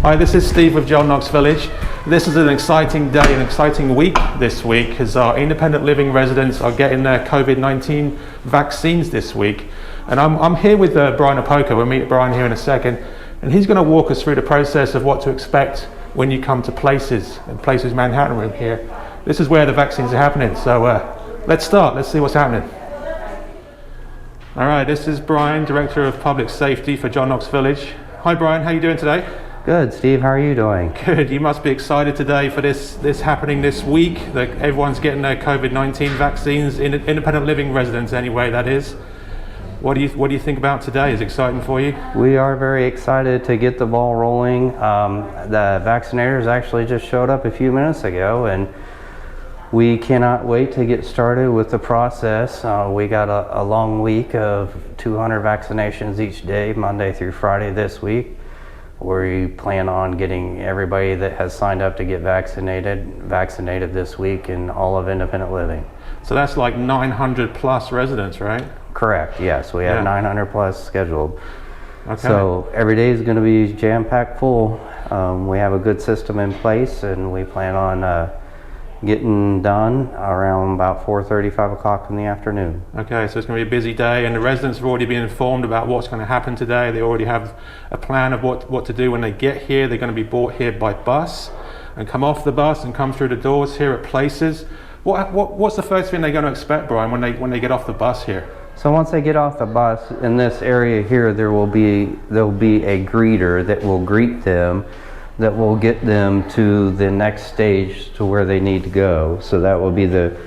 Hi, this is Steve with Knox Village. This is an exciting day, an exciting week this week, as our independent living residents are getting their COVID-19 vaccines this week. And I'm here with Brian Apoka. We'll meet Brian here in a second, and he's going to walk us through the process of what to expect when you come to Places Manhattan room here. This is where the vaccines are happening. So let's start. Let's see what's happening. All right, this is Brian, Director of Public Safety for Knox Village. Hi Brian, how are you doing today? Good, Steve. How are you doing? Good. You must be excited today for this happening this week. That everyone's getting their COVID-19 vaccines, independent living residents anyway, that is. What do you think about today? Is it exciting for you? We are very excited to get the ball rolling. The vaccinators actually just showed up a few minutes ago, and we cannot wait to get started with the process. We got a long week of 200 vaccinations each day, Monday through Friday this week. We plan on getting everybody that has signed up to get vaccinated this week in all of independent living. So that's like 900 plus residents, right? Correct, yes. We have 900 plus scheduled. Okay. So every day is going to be jam-packed full. We have a good system in place, and we plan on getting done around about 4:30, 5 o'clock in the afternoon. Okay, so it's going to be a busy day, and the residents have already been informed about what's going to happen today. They already have a plan of what to do when they get here. They're going to be brought here by bus and come off the bus and come through the doors here at Places. What's the first thing they're going to expect, Brian, when they get off the bus here? So once they get off the bus, in this area here, there'll be a greeter that will greet them, that will get them to the next stage to where they need to go. So that will be the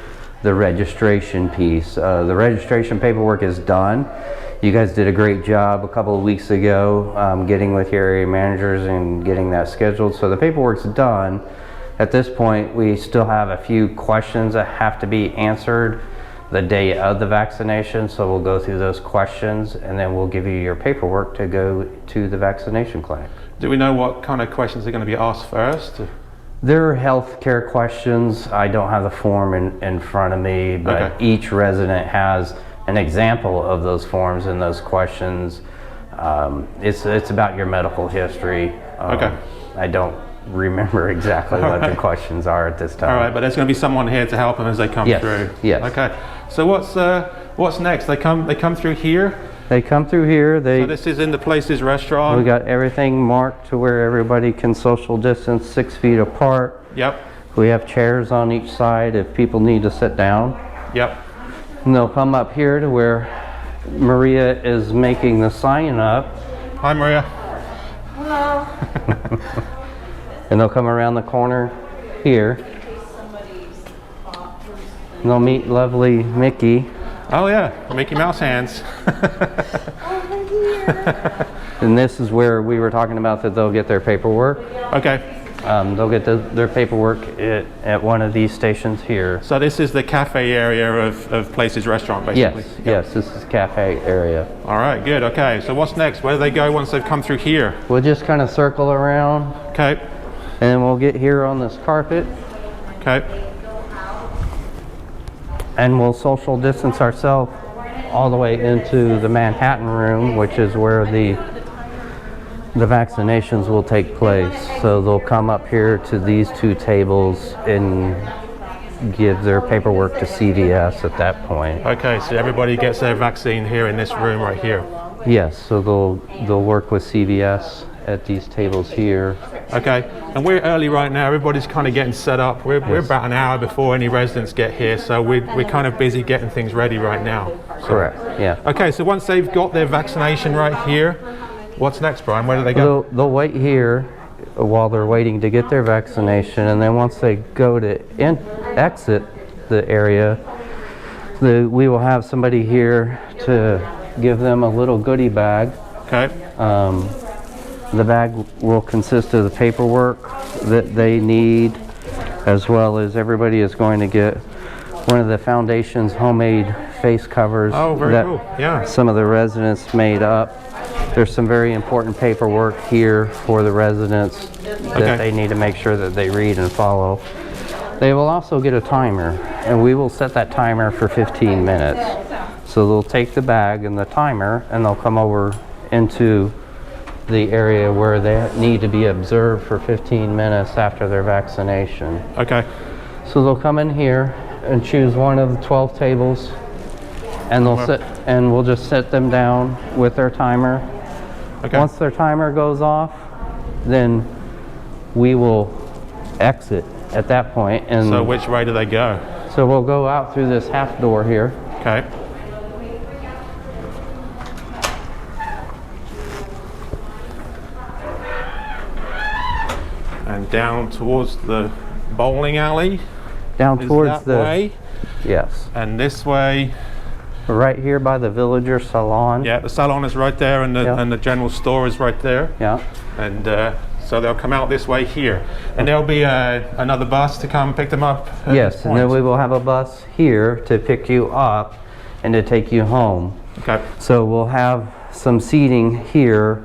registration piece. The registration paperwork is done. You guys did a great job a couple of weeks ago getting with your area managers and getting that scheduled. So the paperwork's done. At this point, we still have a few questions that have to be answered the day of the vaccination. So we'll go through those questions, and then we'll give you your paperwork to go to the vaccination clinic. Do we know what kind of questions are going to be asked first? There are health care questions. I don't have the form in front of me, but each resident has an example of those forms and those questions. It's about your medical history. I don't remember exactly what the questions are at this time. All right, but there's going to be someone here to help them as they come through. Yes. Okay. So what's next? They come through here. They come through here. So this is in the Places restaurant. We got everything marked to where everybody can social distance 6 feet apart. Yep. We have chairs on each side if people need to sit down. Yep. And they'll come up here to where Maria is making the sign up. Hi, Maria. Hello. And they'll come around the corner here. And they'll meet lovely Mickey. Oh yeah, Mickey Mouse hands. Over here. And this is where we were talking about that they'll get their paperwork. Okay. They'll get their paperwork at one of these stations here. So this is the cafe area of Places restaurant, basically? Yes, this is cafe area. All right, good, okay. So what's next? Where do they go once they've come through here? We'll just kind of circle around. Okay. And we'll get here on this carpet. Okay. And we'll social distance ourselves all the way into the Manhattan room, which is where the vaccinations will take place. So they'll come up here to these two tables and give their paperwork to CVS at that point. Okay, so everybody gets their vaccine here in this room right here. Yes, so they'll work with CVS at these tables here. Okay, and we're early right now. Everybody's kind of getting set up. We're about an hour before any residents get here, so we're kind of busy getting things ready right now. So, correct, yeah. Okay, so once they've got their vaccination right here, what's next, Brian? Where do they go? They'll wait here while they're waiting to get their vaccination, and then once they go to exit the area, we will have somebody here to give them a little goodie bag. Okay. The bag will consist of the paperwork that they need, as well as everybody is going to get one of the foundation's homemade face covers. Oh, very cool. Yeah. Some of the residents made up. There's some very important paperwork here for the residents that they need to make sure that they read and follow. They will also get a timer, and we will set that timer for 15 minutes. So they'll take the bag and the timer, and they'll come over into the area where they need to be observed for 15 minutes after their vaccination. Okay. So they'll come in here and choose one of the 12 tables, and they'll sit, and we'll just sit them down with their timer. Okay. Once their timer goes off, then we will exit at that point. And So which way do they go? so we'll go out through this half door here. Okay. And down towards the bowling alley. Down Is towards that the way? yes, And this way. right here by the Villager Salon. Yeah, the salon is right there, and the Yeah. and the general store is right there. Yeah. And so they'll come out this way here, and there'll be another bus to come pick them up. At Yes, this and then point. we will have a bus here to pick you up and to take you home. Okay. So we'll have some seating here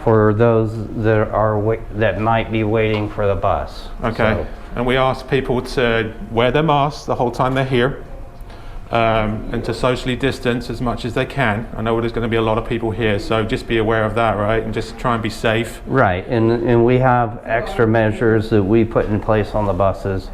for those that are that might be waiting for the bus. Okay. So, And we ask people to wear their masks the whole time they're here, and to socially distance as much as they can. I know there's going to be a lot of people here, so just be aware of that, right? And just try and be safe. right, and we have extra measures that we put in place on the buses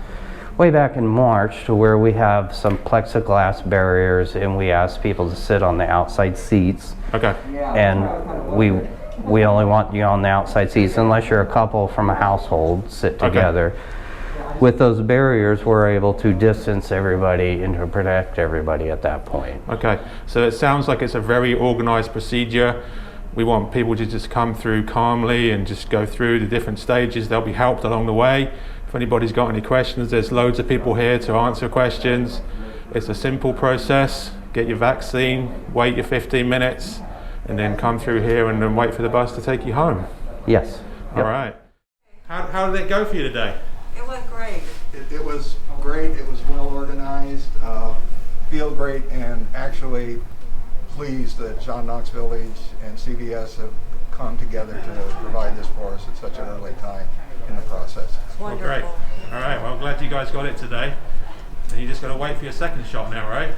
way back in March, to where we have some plexiglass barriers, and we ask people to sit on the outside seats. Okay. And we only want you on the outside seats unless you're a couple from a household sit together. With those barriers, we're able to distance everybody and to protect everybody at that point. Okay. So it sounds like it's a very organized procedure. We want people to just come through calmly and just go through the different stages. They'll be helped along the way. If anybody's got any questions, there's loads of people here to answer questions. It's a simple process. Get your vaccine, wait your 15 minutes, and then come through here and then wait for the bus to take you home. Yes. All right. How did it go for you today? It went great. It was great. It was well organized. Feel great, and actually pleased that John Knox Village and CVS have come together to provide this for us at such an early time in the process. It's Well, wonderful. great. All right. Well, I'm glad you guys got it today. And you just got to wait for your second shot now, right?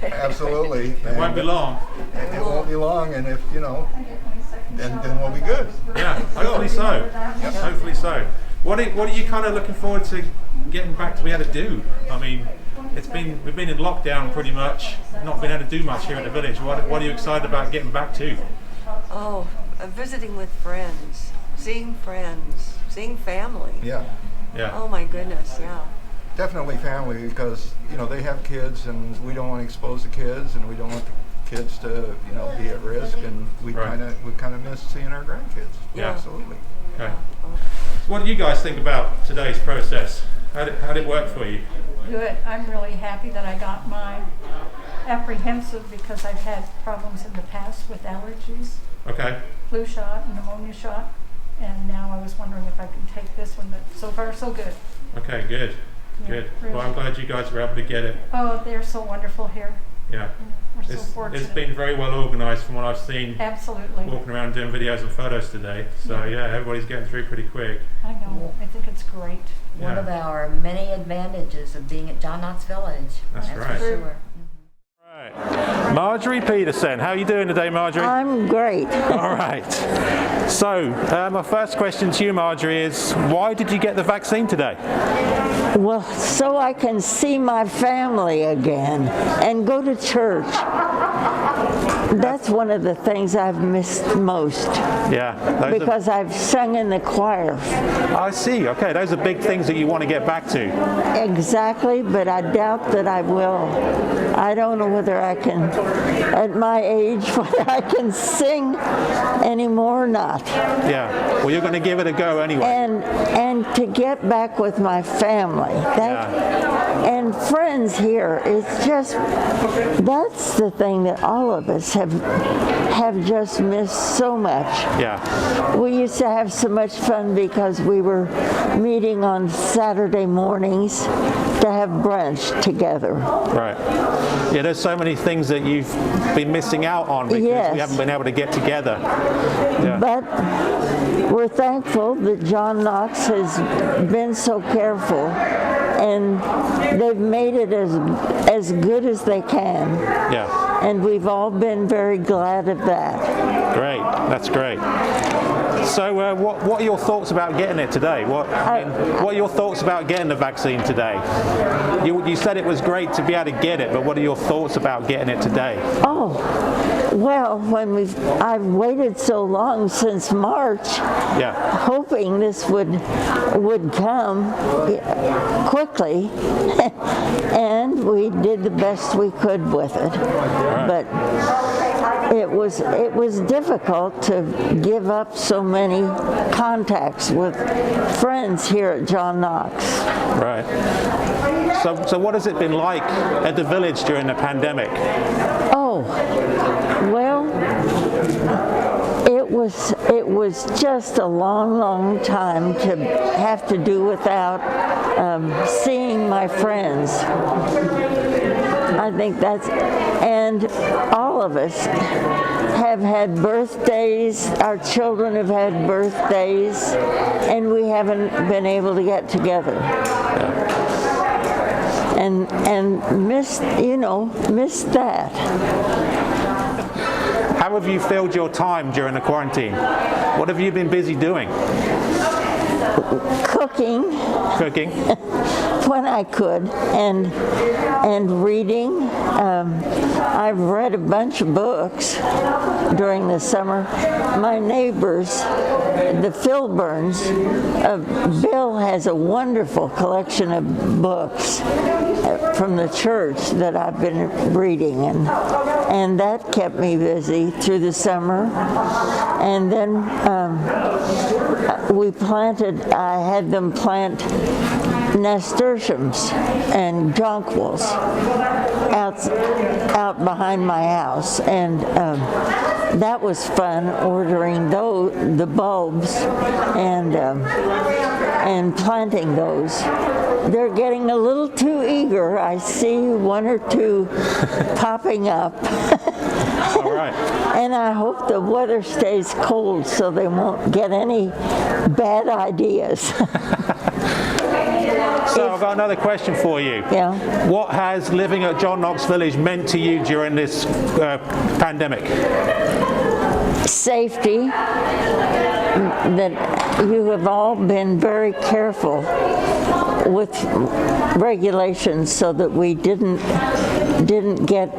Absolutely. It won't be long. It won't be long, and if, then we'll be good. Yeah, hopefully so. Hopefully so. What are you kind of looking forward to getting back to be able to do? I mean, we've been in lockdown pretty much, not been able to do much here at the village. What are you excited about getting back to? Oh, visiting with friends, seeing family. Yeah, Yeah. Oh my goodness, yeah. definitely family, because, they have kids, and we don't want to expose the kids, and we don't want the kids to, be at risk, and we Right. kind of miss seeing our grandkids. Yeah. Absolutely. Okay. So what do you guys think about today's process? How did it work for you? Good. I'm really happy that I got mine. Apprehensive because I've had problems in the past with allergies, Okay. flu shot, pneumonia shot, and now I was wondering if I could take this one, but so far so good. Okay, good. Yeah, Good. really. Well, I'm glad you guys were able to get it. Oh, they're so wonderful here. Yeah. We're so It's fortunate. been very well organized from what I've seen Absolutely. walking around doing videos and photos today. So yeah, everybody's getting through pretty quick. I know. I think it's great. One Yeah. of our many advantages of being at John Knox Village. That's for right. sure. Right. Marjorie Peterson, how are you doing today, Marjorie? I'm great. All right. So, my first question to you, Marjorie, is why did you get the vaccine today? Well, so I can see my family again and go to church. That's one of the things I've missed most, Yeah. Those because I've sung in the choir. I see. Okay, those are big things that you want to get back to. Exactly, but I doubt that I will. I don't know whether I can, at my age, whether I can sing anymore or not. Yeah. Well, you're going to give it a go anyway. And to get back with my family, and friends here, it's just, that's the thing that all of us have just missed so much. Yeah. We used to have so much fun because we were meeting on Saturday mornings to have brunch together. Right. Yeah, there's so many things that you've been missing out on because Yes. we haven't been able to get together. Yeah. But we're thankful that John Knox has been so careful, and they've made it as good as they can. Yeah. and we've all been very glad of that. Great, that's great. So what are your thoughts about getting it today? What are your thoughts about getting the vaccine today? You said it was great to be able to get it, but what are your thoughts about getting it today? Oh, well, I've waited so long since March, hoping this would come quickly, and we did the best we could with it. But it was difficult to give up so many contacts with friends here at John Knox. Right. So what has it been like at the village during the pandemic? Oh, well, it was just a long time to have to do without seeing my friends. I think and all of us have had birthdays, our children have had birthdays, and we haven't been able to get together. And missed that. How have you filled your time during the quarantine? What have you been busy doing? Cooking. When I could, and reading. I've read a bunch of books during the summer. My neighbors, the Filburns, Bill has a wonderful collection of books from the church that I've been reading, and that kept me busy through the summer. And then I had them plant nasturtiums and jonquils out behind my house, and that was fun, ordering the bulbs and planting those. They're getting a little too eager. I see one or two popping up. All right. And I hope the weather stays cold so they won't get any bad ideas. So I've got another question for you. Yeah. What has living at John Knox Village meant to you during this pandemic? Safety, that you have all been very careful with regulations so that we didn't get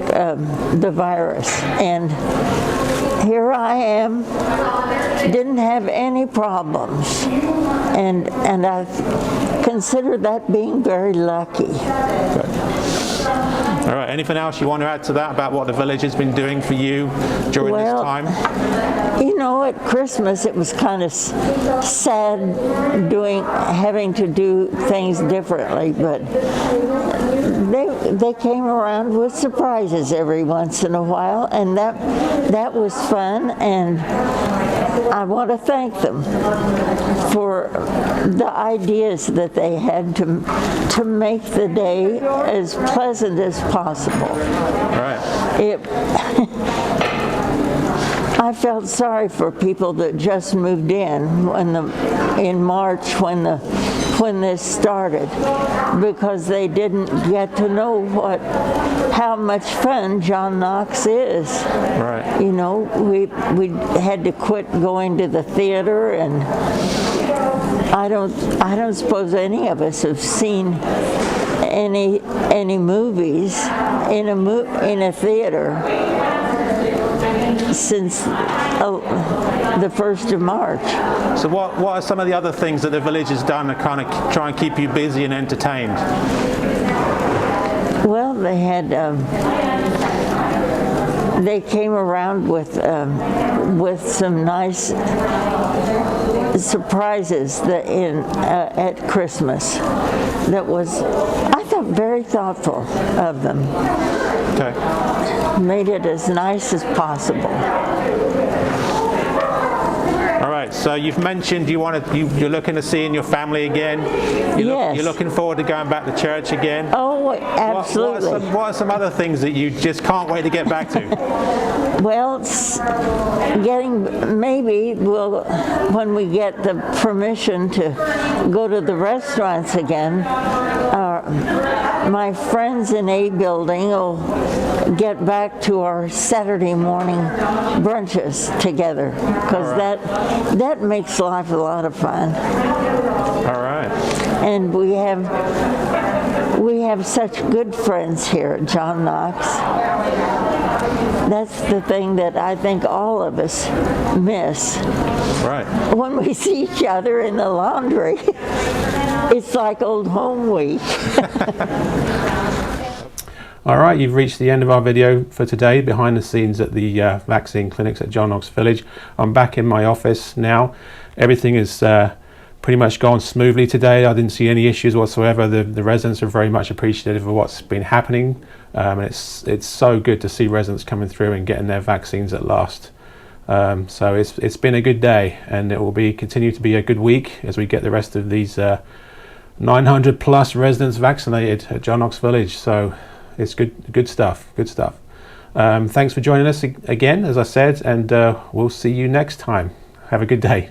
the virus. And here I am, didn't have any problems, and I consider that being very lucky. All right, anything else you want to add to that about what the village has been doing for you during this time? You know, at Christmas it was kind of sad having to do things differently, but they came around with surprises every once in a while, and that was fun, and I want to thank them for the ideas that they had to make the day as pleasant as possible. Right. I felt sorry for people that just moved in in March when this started, because they didn't get to know how much fun John Knox is. Right. You know, we had to quit going to the theater, and I don't suppose any of us have seen any movies in a theater since the 1st of March. So what are some of the other things that the village has done to kind of try and keep you busy and entertained? Well, they had they came around with some nice surprises at Christmas. That was, I thought, very thoughtful of them. Okay. Made it as nice as possible. All right. right. So you've mentioned you're looking to seeing your family again. Yes. You're looking forward to going back to church again. Oh, absolutely. What are some other things that you just can't wait to get back to? Well, when we get the permission to go to the restaurants again, my friends in A building will get back to our Saturday morning brunches together, because that makes life a lot of fun. All right. And we have such good friends here at John Knox. That's the thing that I think all of us miss. Right. When we see each other in the laundry, it's like old home week. All right, you've reached the end of our video for today, behind the scenes at the vaccine clinics at John Knox Village. I'm back in my office now. Everything is pretty much gone smoothly today. I didn't see any issues whatsoever. The residents are very much appreciative of what's been happening. And it's so good to see residents coming through and getting their vaccines at last. So it's been a good day, and it will continue to be a good week as we get the rest of these 900 plus residents vaccinated at John Knox Village. So it's good stuff. Thanks for joining us again, as I said, and we'll see you next time. Have a good day.